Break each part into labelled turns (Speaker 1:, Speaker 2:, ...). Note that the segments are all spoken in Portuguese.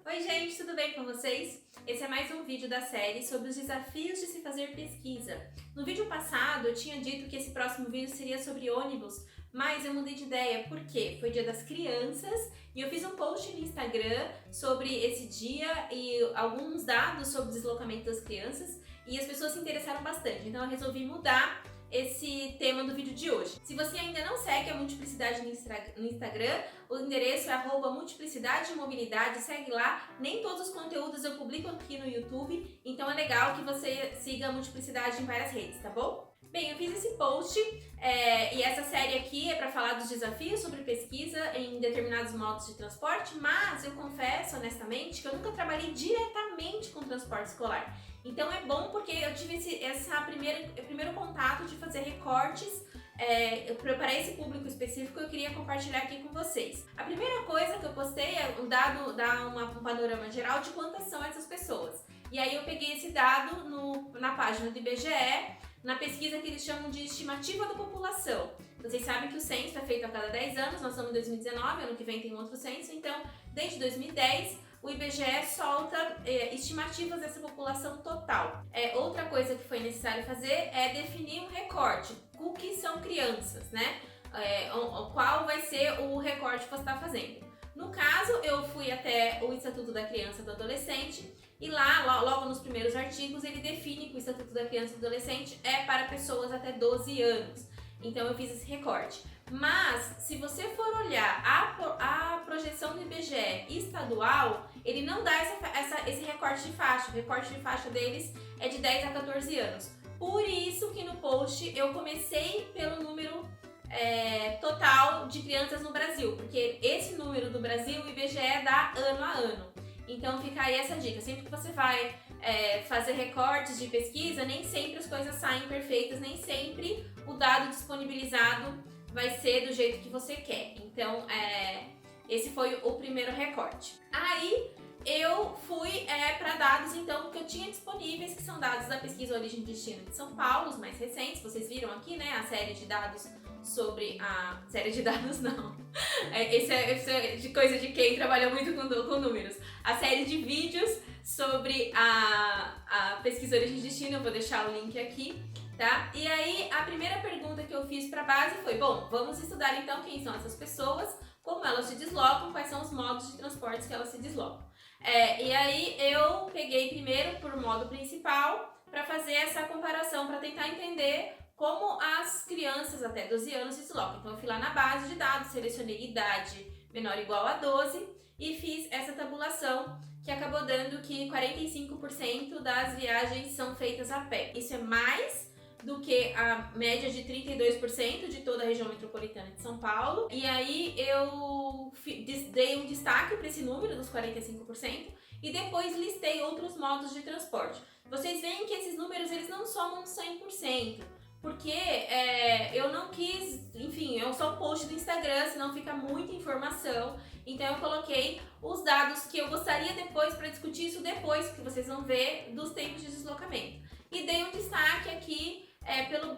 Speaker 1: Oi gente, tudo bem com vocês? Esse é mais um vídeo da série sobre os desafios de se fazer pesquisa. No vídeo passado eu tinha dito que esse próximo vídeo seria sobre ônibus, mas eu mudei de ideia porque foi dia das crianças e eu fiz um post no Instagram sobre esse dia e alguns dados sobre o deslocamento das crianças e as pessoas se interessaram bastante, então eu resolvi mudar esse tema do vídeo de hoje. Se você ainda não segue a Multiplicidade no Instagram, o endereço é @multiplicidade e mobilidade, segue lá. Nem todos os conteúdos eu publico aqui no YouTube, então é legal que você siga a Multiplicidade em várias redes, tá bom? Bem, eu fiz esse post e essa série aqui é para falar dos desafios sobre pesquisa em determinados modos de transporte, mas eu confesso honestamente que eu nunca trabalhei diretamente com transporte escolar. Então é bom porque eu tive esse primeiro contato de fazer recortes para esse público específico. Eu queria compartilhar aqui com vocês. A primeira coisa que eu postei é um dado, dar um panorama geral de quantas são essas pessoas. E aí eu peguei esse dado na página do IBGE, na pesquisa que eles chamam de estimativa da população. Vocês sabem que o censo é feito a cada 10 anos, nós estamos em 2019, ano que vem tem outro censo, então desde 2010 o IBGE solta estimativas dessa população total. Outra coisa que foi necessário fazer é definir um recorte. O que são crianças, né? Qual vai ser o recorte que você está fazendo. No caso, eu fui até o Estatuto da Criança e do Adolescente e lá, logo nos primeiros artigos, ele define que o Estatuto da Criança e do Adolescente é para pessoas até 12 anos. Então eu fiz esse recorte. Mas, se você for olhar a projeção do IBGE estadual, ele não dá esse recorte de faixa. O recorte de faixa deles é de 10 a 14 anos. Por isso que no post eu comecei pelo número total de crianças no Brasil, porque esse número do Brasil o IBGE dá ano a ano. Então fica aí essa dica. Sempre que você vai fazer recortes de pesquisa, nem sempre as coisas saem perfeitas, nem sempre o dado disponibilizado vai ser do jeito que você quer. Então, esse foi o primeiro recorte. Aí, eu fui para dados, então, que eu tinha disponíveis, que são dados da pesquisa Origem e Destino de São Paulo, os mais recentes. Vocês viram aqui, né, a série de dados sobre a... Série de dados, não. Esse é de coisa de quem trabalha muito com números. A série de vídeos sobre a pesquisa Origem e Destino, eu vou deixar o link aqui. Tá? E aí, a primeira pergunta que eu fiz para a base foi, bom, vamos estudar então quem são essas pessoas, como elas se deslocam, quais são os modos de transportes que elas se deslocam. E aí, eu peguei primeiro por modo principal para fazer essa comparação, para tentar entender como as crianças até 12 anos se deslocam. Então, eu fui lá na base de dados, selecionei idade menor ou igual a 12 e fiz essa tabulação que acabou dando que 45% das viagens são feitas a pé. Isso é mais do que a média de 32% de toda a região metropolitana de São Paulo. E aí eu dei um destaque para esse número dos 45% e depois listei outros modos de transporte. Vocês veem que esses números eles não somam 100%, porque eu não quis, enfim, é só um post do Instagram, senão fica muita informação. Então eu coloquei os dados que eu gostaria depois para discutir isso depois, que vocês vão ver dos tempos de deslocamento. E dei um destaque aqui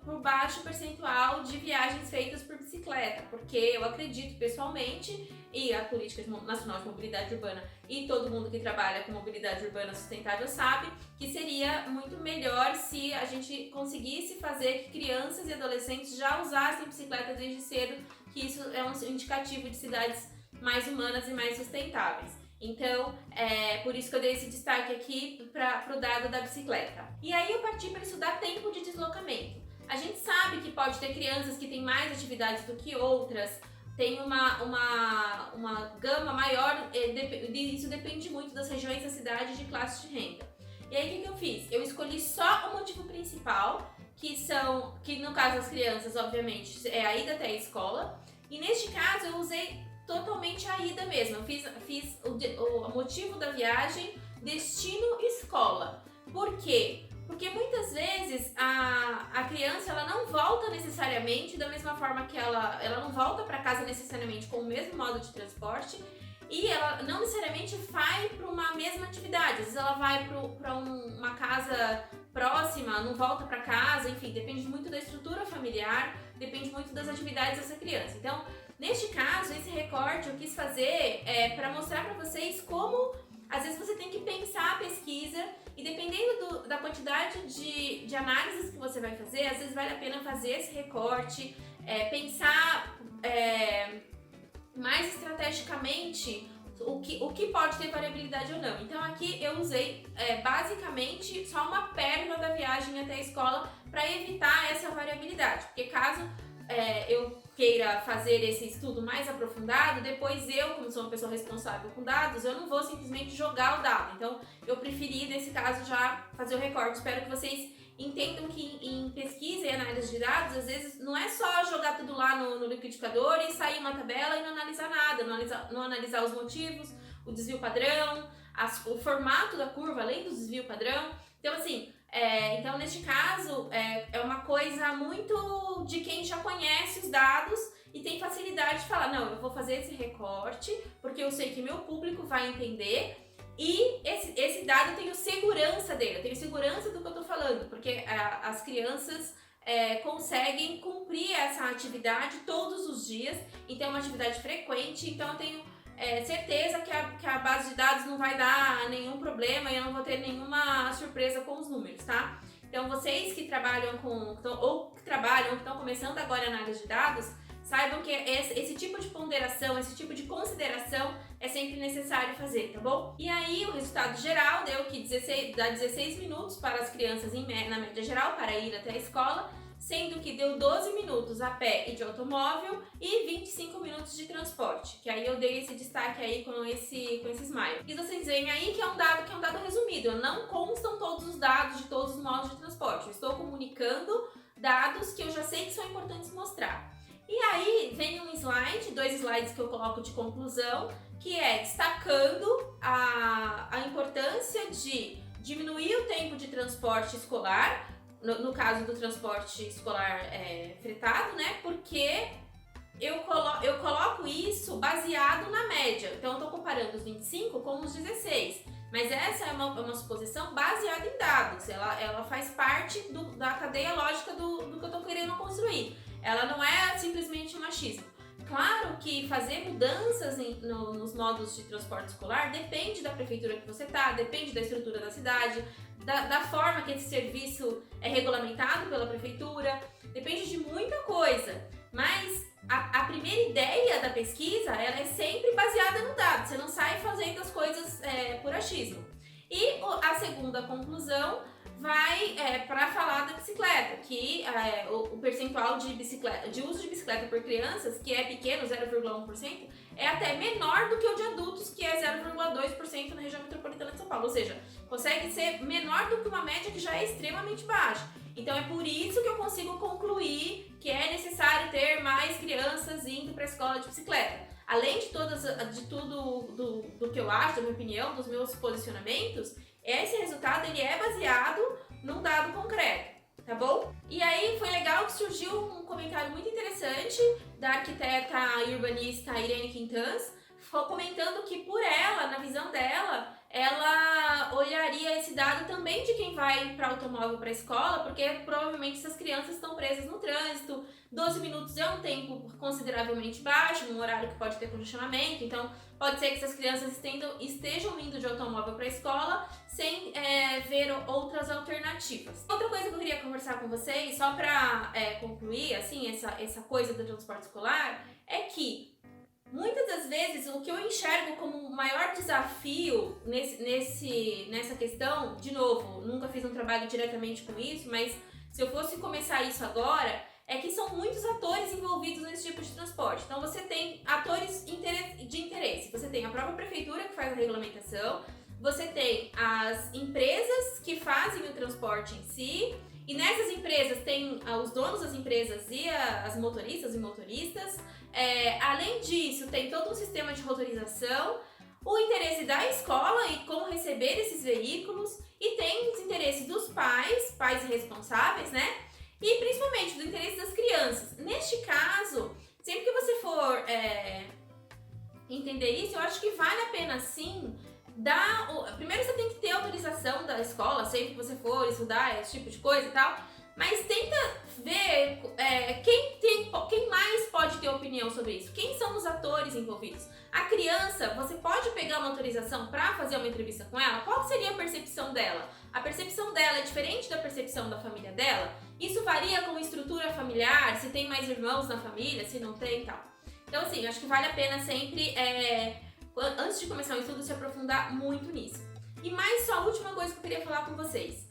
Speaker 1: por baixo percentual de viagens feitas por bicicleta, porque eu acredito pessoalmente, e a Política Nacional de Mobilidade Urbana e todo mundo que trabalha com mobilidade urbana sustentável sabe que seria muito melhor se a gente conseguisse fazer que crianças e adolescentes já usassem bicicleta desde cedo, que isso é um indicativo de cidades mais humanas e mais sustentáveis. Então, por isso que eu dei esse destaque aqui para o dado da bicicleta. E aí eu parti para estudar tempo de deslocamento. A gente sabe que pode ter crianças que têm mais atividades do que outras, tem uma gama maior, isso depende muito das regiões da cidade e de classe de renda. E aí o que eu fiz? Eu escolhi só o motivo principal, que no caso das crianças, obviamente, é a ida até a escola. E neste caso eu usei totalmente a ida mesmo. Eu fiz o motivo da viagem, destino escola. Por quê? Porque muitas vezes a criança ela não volta necessariamente da mesma forma que ela não volta para casa necessariamente com o mesmo modo de transporte e ela não necessariamente vai para uma mesma atividade. Às vezes ela vai para uma casa próxima, não volta para casa, enfim, depende muito da estrutura familiar, depende muito das atividades dessa criança. Então, neste caso, esse recorte eu quis fazer para mostrar para vocês como às vezes você tem que pensar a pesquisa e dependendo da quantidade de análises que você vai fazer, às vezes vale a pena fazer esse recorte, pensar mais estrategicamente o que pode ter variabilidade ou não. Então aqui eu usei basicamente só uma pérola da viagem até a escola para evitar essa variabilidade, porque caso eu queira fazer esse estudo mais aprofundado, depois eu, como sou uma pessoa responsável com dados, eu não vou simplesmente jogar o dado. Então eu preferi nesse caso já fazer o recorte. Espero que vocês entendam que em pesquisa e análise de dados, às vezes não é só jogar tudo lá no liquidificador e sair uma tabela e não analisar nada, não analisar os motivos, o desvio padrão, o formato da curva, além do desvio padrão. Então assim, então neste caso é uma coisa muito de quem já conhece os dados e tem facilidade de falar, não, eu vou fazer esse recorte porque eu sei que meu público vai entender. E esse dado eu tenho segurança dele, eu tenho segurança do que eu tô falando, porque as crianças conseguem cumprir essa atividade todos os dias, então é uma atividade frequente, então eu tenho certeza que a base de dados não vai dar nenhum problema e eu não vou ter nenhuma surpresa com os números, tá? Então vocês que trabalham ou que estão começando agora a análise de dados, saibam que esse tipo de ponderação, esse tipo de consideração é sempre necessário fazer, tá bom? E aí o resultado geral deu que dá 16 minutos para as crianças na média geral para ir até a escola, sendo que deu 12 minutos a pé e de automóvel e 25 minutos de transporte, que aí eu dei esse destaque aí com esse smile. E vocês veem aí que é um dado resumido, não constam todos os dados de todos os modos de transporte, eu estou comunicando dados que eu já sei que são importantes mostrar. E aí vem um slide, 2 slides que eu coloco de conclusão, que é destacando a importância de diminuir o tempo de transporte escolar, no caso do transporte escolar fretado, né? Porque eu coloco isso baseado na média. Então eu estou comparando os 25 com os 16. Mas essa é uma suposição baseada em dados. Ela faz parte da cadeia lógica do que eu estou querendo construir. Ela não é simplesmente um achismo. Claro que fazer mudanças nos modos de transporte escolar depende da prefeitura que você está, depende da estrutura da cidade, da forma que esse serviço é regulamentado pela prefeitura, depende de muita coisa. Mas a primeira ideia da pesquisa, ela é sempre baseada no dado, você não sai fazendo as coisas por achismo. E a segunda conclusão vai para falar da bicicleta, que o percentual de uso de bicicleta por crianças, que é pequeno, 0,1%, é até menor do que o de adultos, que é 0,2% na região metropolitana de São Paulo, ou seja, consegue ser menor do que uma média que já é extremamente baixa. Então é por isso que eu consigo concluir que é necessário ter mais crianças indo para a escola de bicicleta. Além de tudo do que eu acho, da minha opinião, dos meus posicionamentos, esse resultado ele é baseado num dado concreto, tá bom? E aí foi legal que surgiu um comentário muito interessante da arquiteta e urbanista Irene Quintans, comentando que por ela, na visão dela, ela olharia esse dado também de quem vai para automóvel para a escola, porque provavelmente essas crianças estão presas no trânsito. 12 minutos é um tempo consideravelmente baixo, num horário que pode ter congestionamento, então pode ser que essas crianças estejam indo de automóvel para a escola sem ver outras alternativas. Outra coisa que eu queria conversar com vocês, só para concluir assim, essa coisa do transporte escolar, é que muitas das vezes o que eu enxergo como o maior desafio nessa questão, de novo, nunca fiz um trabalho diretamente com isso, mas se eu fosse começar isso agora, é que são muitos atores envolvidos nesse tipo de transporte. Então você tem atores de interesse, você tem a própria prefeitura que faz a regulamentação, você tem as empresas que fazem o transporte em si, e nessas empresas tem os donos das empresas e as motoristas e motoristas. Além disso, tem todo um sistema de rotorização, o interesse da escola e como receber esses veículos, e tem os interesses dos pais responsáveis, né? E principalmente do interesse das crianças. Neste caso, sempre que você for entender isso, eu acho que vale a pena sim primeiro você tem que ter autorização da escola, sempre que você for estudar esse tipo de coisa e tal, mas tenta ver quem mais pode ter opinião sobre isso. Quem são os atores envolvidos? A criança, você pode pegar uma autorização para fazer uma entrevista com ela? Qual seria a percepção dela? A percepção dela é diferente da percepção da família dela? Isso varia com estrutura familiar, se tem mais irmãos na família, se não tem e tal. Então assim, acho que vale a pena sempre, antes de começar o estudo, se aprofundar muito nisso. E mais só a última coisa que eu queria falar com vocês.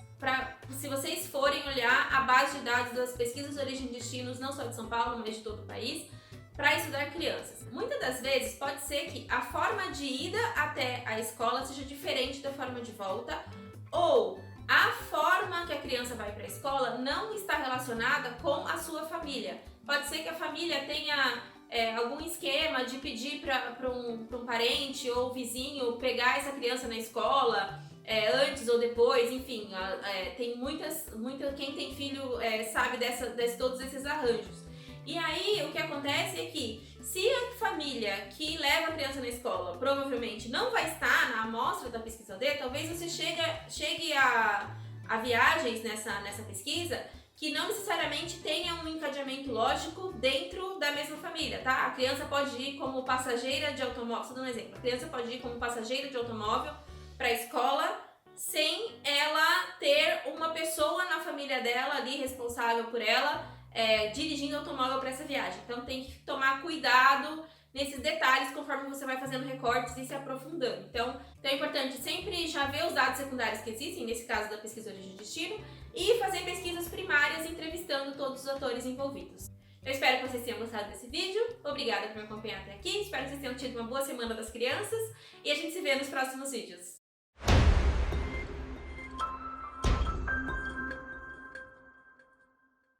Speaker 1: Se vocês forem olhar a base de dados das pesquisas de origem e destinos, não só de São Paulo, mas de todo o país, para estudar crianças. Muitas das vezes pode ser que a forma de ida até a escola seja diferente da forma de volta, ou a forma que a criança vai para a escola não está relacionada com a sua família. Pode ser que a família tenha algum esquema de pedir para um parente ou vizinho pegar essa criança na escola, antes ou depois, enfim, tem quem tem filho sabe de todos esses arranjos. E aí o que acontece é que se a família que leva a criança na escola provavelmente não vai estar na amostra da pesquisa D, talvez você chegue a viagens nessa pesquisa que não necessariamente tenha um encadeamento lógico dentro da mesma família, tá? A criança pode ir como passageira de automóvel, só dando um exemplo, a criança pode ir como passageira de automóvel para a escola sem ela ter uma pessoa na família dela ali responsável por ela dirigindo o automóvel para essa viagem. Então tem que tomar cuidado nesses detalhes conforme você vai fazendo recortes e se aprofundando. Então é importante sempre já ver os dados secundários que existem, nesse caso da pesquisa de origem e destino, e fazer pesquisas primárias entrevistando todos os atores envolvidos. Eu espero que vocês tenham gostado desse vídeo. Obrigada por me acompanhar até aqui. Espero que vocês tenham tido uma boa semana das crianças e a gente se vê nos próximos vídeos.